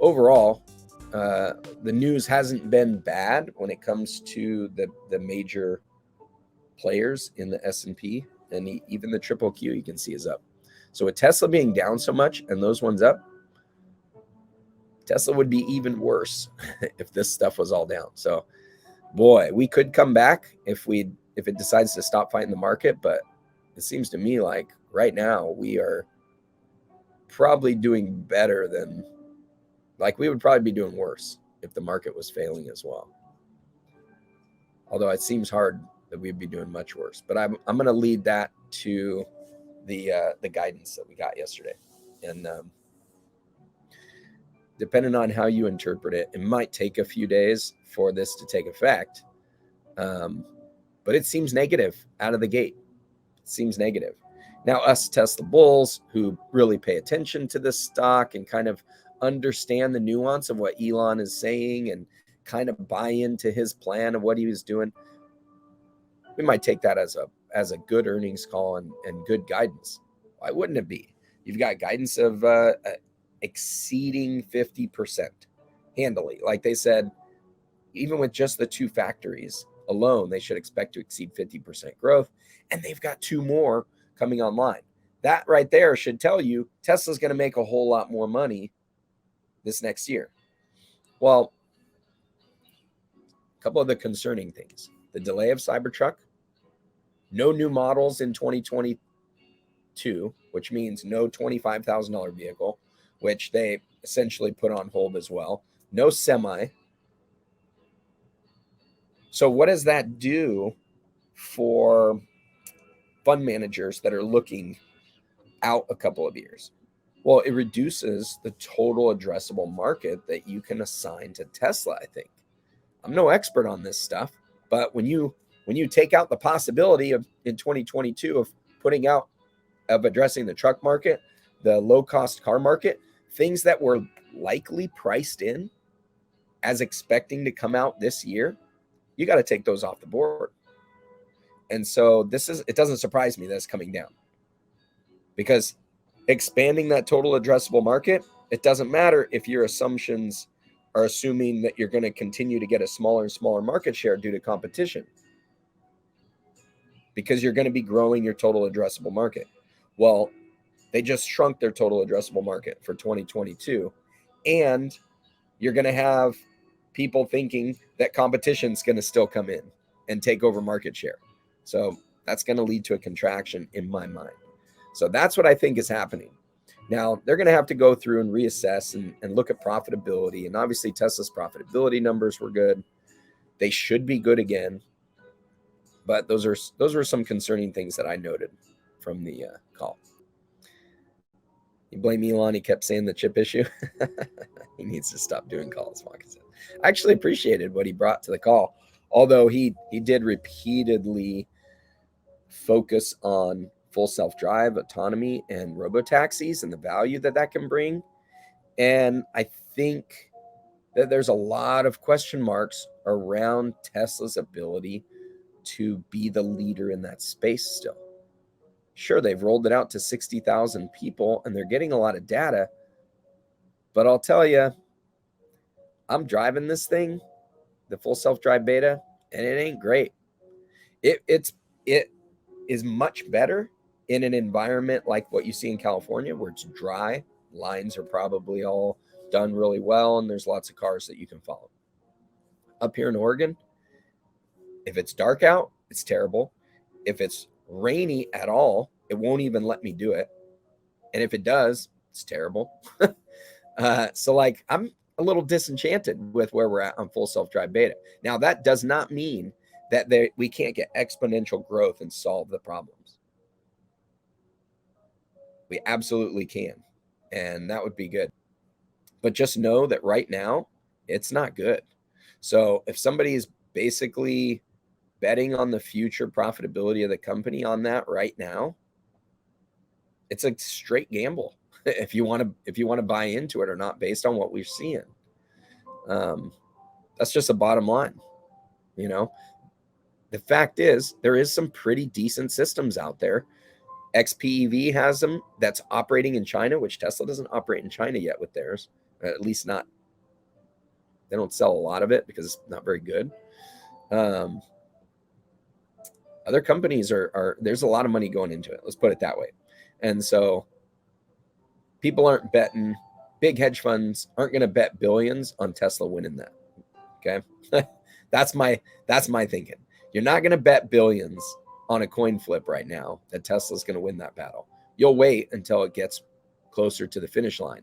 overall, the news hasn't been bad when it comes to the major players in the S&P, and even the triple Q you can see is up. So with Tesla being down so much and those ones up, Tesla would be even worse if this stuff was all down. So boy, we could come back if it decides to stop fighting the market, but it seems to me like right now we are probably doing better than, like, we would probably be doing worse if the market was failing as well. Although it seems hard that we'd be doing much worse. But I'm going to lead that to the guidance that we got yesterday. And depending on how you interpret it, it might take a few days for this to take effect. But it seems negative out of the gate. It seems negative. Now, us Tesla bulls who really pay attention to this stock and kind of understand the nuance of what Elon is saying and kind of buy into his plan of what he was doing, we might take that as a good earnings call and good guidance. Why wouldn't it be? You've got guidance of exceeding 50% handily. Like they said, even with just the two factories alone, they should expect to exceed 50% growth. And they've got two more coming online. That right there should tell you Tesla's going to make a whole lot more money this next year. Well, a couple of the concerning things: the delay of Cybertruck, no new models in 2022, which means no $25,000 vehicle, which they essentially put on hold as well. No semi. So what does that do for fund managers that are looking out a couple of years? Well, it reduces the total addressable market that you can assign to Tesla, I think. I'm no expert on this stuff, but when you take out the possibility of in 2022 of addressing the truck market, the low-cost car market, things that were likely priced in as expecting to come out this year, you got to take those off the board. And so it doesn't surprise me that it's coming down, because expanding that total addressable market, it doesn't matter if your assumptions are assuming that you're going to continue to get a smaller and smaller market share due to competition, because you're going to be growing your total addressable market. Well, they just shrunk their total addressable market for 2022, and you're going to have people thinking that competition's going to still come in and take over market share. So that's going to lead to a contraction in my mind. So that's what I think is happening. Now, they're going to have to go through and reassess and look at profitability. And obviously, Tesla's profitability numbers were good. They should be good again. But those were some concerning things that I noted from the call. You blame Elon. He kept saying the chip issue. He needs to stop doing calls, Wonka said. I actually appreciated what he brought to the call, although he did repeatedly focus on full self-drive, autonomy, and robotaxis and the value that can bring. And I think that there's a lot of question marks around Tesla's ability to be the leader in that space still. Sure, they've rolled it out to 60,000 people and they're getting a lot of data, but I'll tell you, I'm driving this thing, the full self-drive beta, and it ain't great. It is much better in an environment like what you see in California, where it's dry. Lines are probably all done really well, and there's lots of cars that you can follow. Up here in Oregon, if it's dark out, it's terrible. If it's rainy at all, it won't even let me do it. And if it does, it's terrible. So like, I'm a little disenchanted with where we're at on full self-drive beta. Now, that does not mean that we can't get exponential growth and solve the problems. We absolutely can. And that would be good. But just know that right now, it's not good. So if somebody is basically betting on the future profitability of the company on that right now, it's a straight gamble if you want to buy into it or not, based on what we're seeing. That's just a bottom line. You know, the fact is, there is some pretty decent systems out there. XPEV has them that's operating in China, which Tesla doesn't operate in China yet with theirs. At least not, they don't sell a lot of it because it's not very good. Other companies are there's a lot of money going into it. Let's put it that way. And so people aren't betting, big hedge funds aren't going to bet billions on Tesla winning that. Okay. that's my thinking. You're not going to bet billions on a coin flip right now that Tesla's going to win that battle. You'll wait until it gets closer to the finish line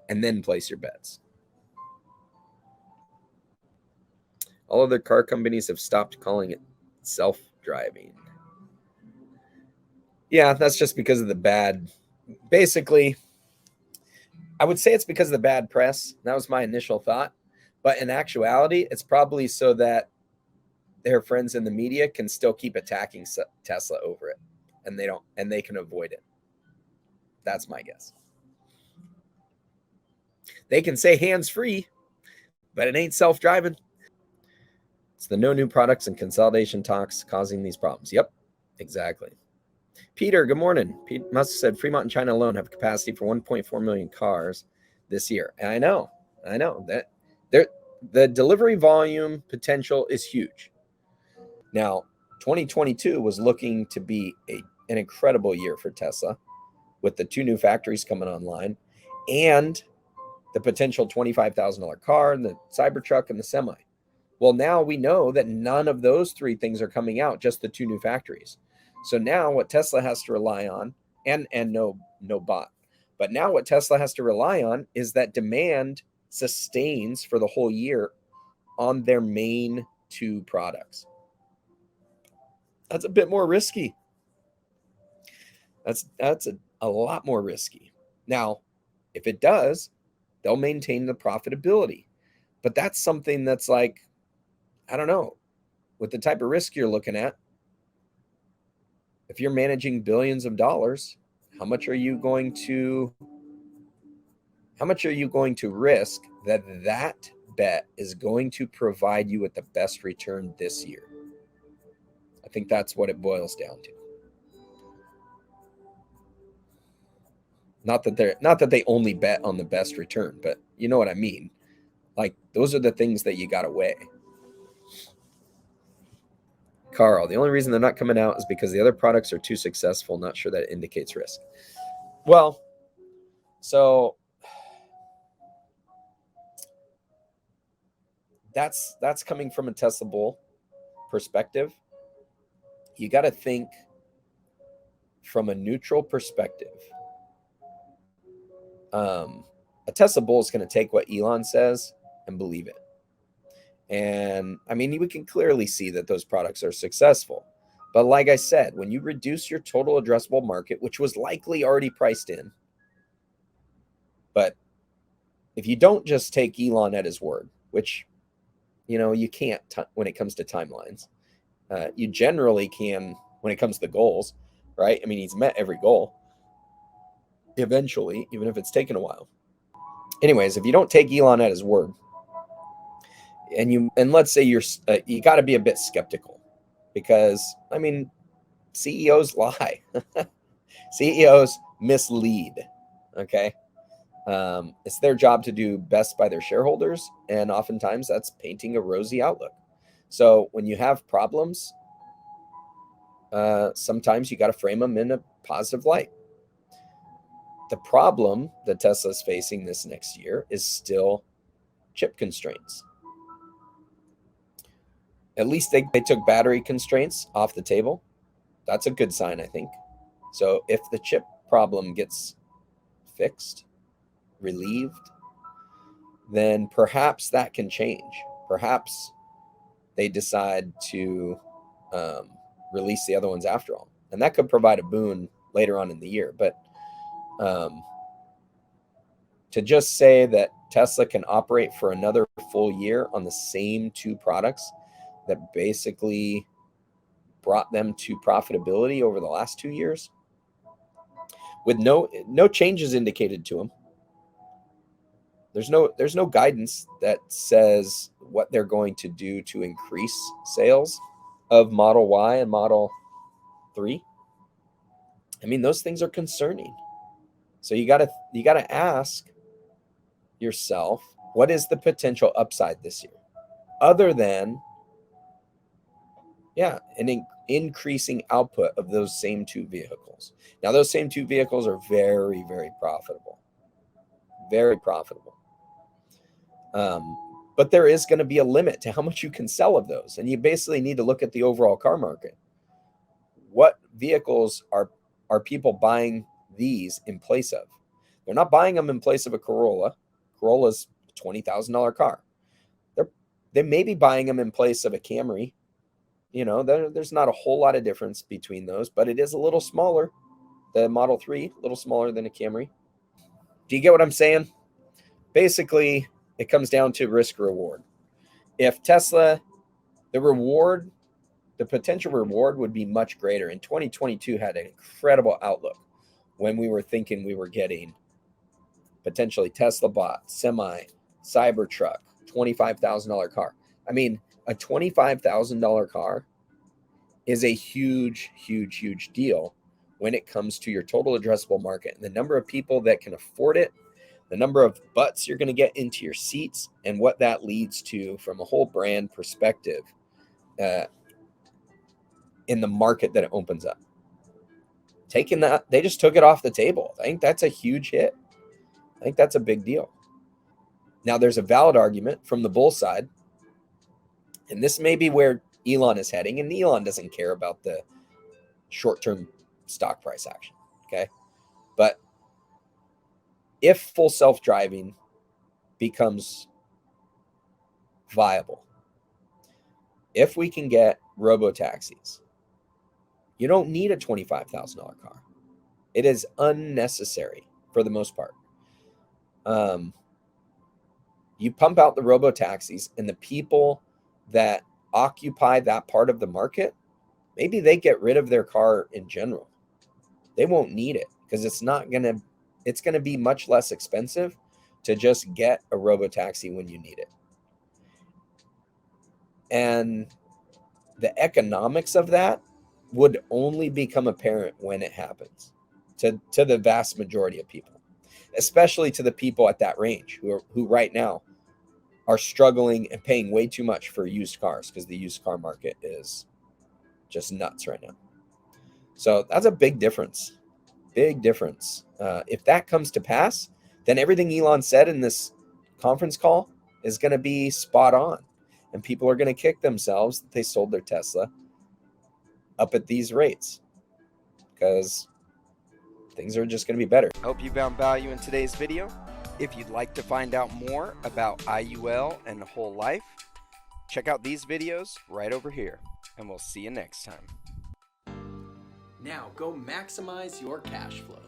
and then place your bets. All other car companies have stopped calling it self-driving. Yeah, that's just because of the bad. Basically, I would say it's because of the bad press. That was my initial thought. But in actuality, it's probably so that their friends in the media can still keep attacking Tesla over it, and they can avoid it. That's my guess. They can say hands-free, but it ain't self-driving. It's the no new products and consolidation talks causing these problems. Yep, exactly. Peter, good morning. Pete must have said Fremont and China alone have capacity for 1.4 million cars this year. And I know that the delivery volume potential is huge. Now, 2022 was looking to be an incredible year for Tesla with the 2 new factories coming online and the potential $25,000 car and the Cybertruck and the semi. Well, now we know that none of those 3 things are coming out, just the 2 new factories. So now what Tesla has to rely on, and no bot, but now what Tesla has to rely on is that demand sustains for the whole year on their main 2 products. That's a bit more risky. That's a lot more risky. Now, if it does, they'll maintain the profitability. But that's something that's like, I don't know, with the type of risk you're looking at, if you're managing billions of dollars, how much are you going to risk that bet is going to provide you with the best return this year? I think that's what it boils down to. Not that they only bet on the best return, but you know what I mean. Like, those are the things that you got to weigh. Carl, the only reason they're not coming out is because the other products are too successful. Not sure that indicates risk. Well, so that's coming from a Tesla bull perspective. You got to think from a neutral perspective. A Tesla bull is going to take what Elon says and believe it. And I mean, we can clearly see that those products are successful. But like I said, when you reduce your total addressable market, which was likely already priced in, but if you don't just take Elon at his word, which, you can't when it comes to timelines, you generally can when it comes to goals, right? I mean, he's met every goal eventually, even if it's taken a while. Anyways, if you don't take Elon at his word, and let's say you got to be a bit skeptical, because I mean, CEOs lie. CEOs mislead. Okay. It's their job to do best by their shareholders, and oftentimes that's painting a rosy outlook. So when you have problems, sometimes you got to frame them in a positive light. The problem that Tesla's facing this next year is still chip constraints. At least they took battery constraints off the table. That's a good sign, I think. So if the chip problem gets fixed, relieved, then perhaps that can change. Perhaps they decide to release the other ones after all. And that could provide a boon later on in the year. But to just say that Tesla can operate for another full year on the same 2 products that basically brought them to profitability over the last 2 years with no changes indicated to them. There's no guidance that says what they're going to do to increase sales of Model Y and Model 3. I mean, those things are concerning. So you gotta ask, yourself, what is the potential upside this year? Other than, an increasing output of those same two vehicles. Now, those same two vehicles are very, very profitable. Very profitable. But there is going to be a limit to how much you can sell of those. And you basically need to look at the overall car market. What vehicles are people buying these in place of? They're not buying them in place of a Corolla. Corolla's a $20,000 car. They may be buying them in place of a Camry. There's not a whole lot of difference between those, but it is a little smaller. The Model 3, a little smaller than a Camry. Do you get what I'm saying? Basically, it comes down to risk reward. If Tesla, the potential reward would be much greater. And 2022 had an incredible outlook when we were thinking we were getting potentially Tesla bot, semi, Cybertruck, $25,000 car. I mean, a $25,000 car is a huge, huge, huge deal when it comes to your total addressable market and the number of people that can afford it, the number of butts you're going to get into your seats, and what that leads to from a whole brand perspective in the market that it opens up. Taking that, they just took it off the table. I think that's a huge hit. I think that's a big deal. Now, there's a valid argument from the bull side, and this may be where Elon is heading, and Elon doesn't care about the short-term stock price action, okay? But if full self-driving becomes viable, if we can get robo-taxis, you don't need a $25,000 car. It is unnecessary for the most part. You pump out the robo-taxis, and the people that occupy that part of the market, maybe they get rid of their car in general. They won't need it because it's going to be much less expensive to just get a robo-taxi when you need it. And the economics of that would only become apparent when it happens to the vast majority of people, especially to the people at that range who right now are struggling and paying way too much for used cars because the used car market is just nuts right now. So that's a big difference. Big difference. If that comes to pass, then everything Elon said in this conference call is going to be spot on. And people are going to kick themselves that they sold their Tesla up at these rates because things are just going to be better. I hope you found value in today's video. If you'd like to find out more about IUL and whole life, check out these videos right over here, and we'll see you next time. Now go maximize your cash flow.